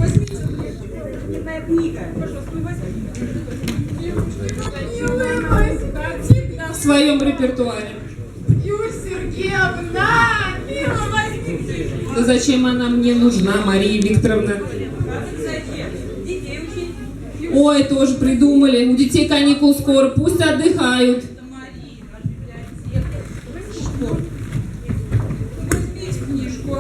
Возьмите книга. В своем репертуаре. Юлия Сергеевна, мило возьмите. Да зачем она мне нужна, Мария Викторовна? Детей учить. Ой, тоже придумали. У детей каникул скоро, пусть отдыхают. Возьмите книжку.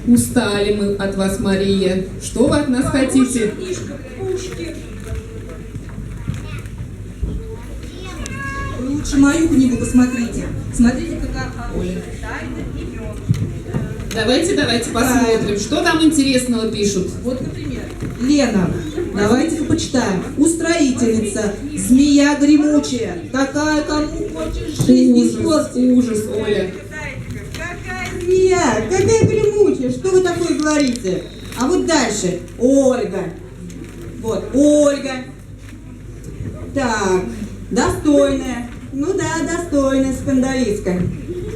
Устали мы от вас, Мария. Что вы от нас хотите? Книжка Пушкин. Вы лучше мою книгу посмотрите. Смотрите, какая хорошая. Тайна имен. Давайте посмотрим, что там интересного пишут. Вот, например, Лена. Давайте-ка почитаем. Устроительница, змея гремучая, такая, кому хочешь жизнь испортить. Ужас, Оля. Какая Змея, какая гремучая, что вы такое говорите? А вот дальше, Ольга. Вот, Ольга. Так, достойная. Ну да, достойная скандалистка.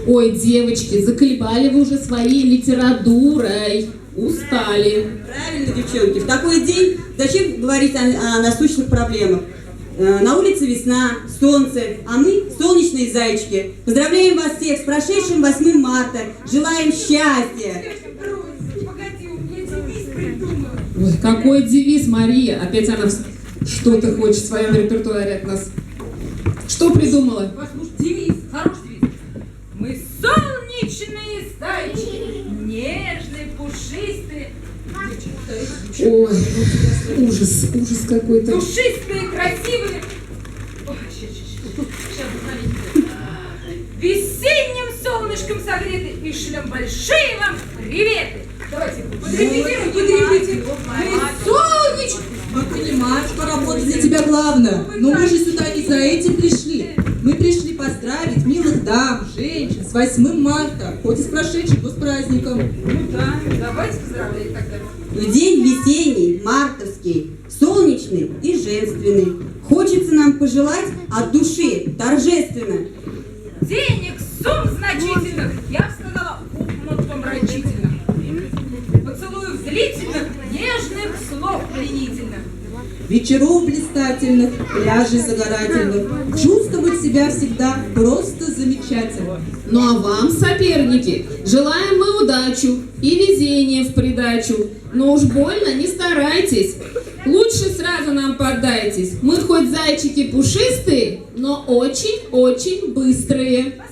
Ой, девочки, заколебали вы уже своей литературой. Устали. Правильно, девчонки, в такой день зачем говорить о насущных проблемах? На улице весна, солнце, а мы солнечные зайчики. Поздравляем вас всех с прошедшим 8 марта. Желаем счастья. Погоди, у меня девиз придумала. Ой, какой девиз, Мария. Опять она что-то хочет в своем репертуаре от нас. Что придумала? Послушай, девиз, хороший девиз. Мы солнечные зайчики, нежные, пушистые. Ой, ужас какой-то. Душистые, красивые. Ой, сейчас смотрите. Весенним солнышком согреты и шлем большие вам приветы. Давайте, подрепетируем. Мы солнечные. Мы понимаем, что работа для тебя главное. Но мы же сюда не за этим пришли. Мы пришли поздравить милых дам, женщин с 8 марта, хоть и с прошедшим, но с праздником. Ну да, давайте поздравлять тогда. В день весенний, мартовский, солнечный и женственный. Хочется нам пожелать от души, торжественно. Денег, сумм значительных, я бы сказала, умопомрачительных. Поцелуев зрительных, нежных слов пленительных. Вечеров блистательных, пляжей загорательных. Чувствовать себя всегда просто замечательно. Ну а вам, соперники, желаем мы удачу и везение в придачу. Но уж больно не старайтесь. Лучше сразу нам поддайтесь. Мы хоть зайчики пушистые, но очень-очень быстрые.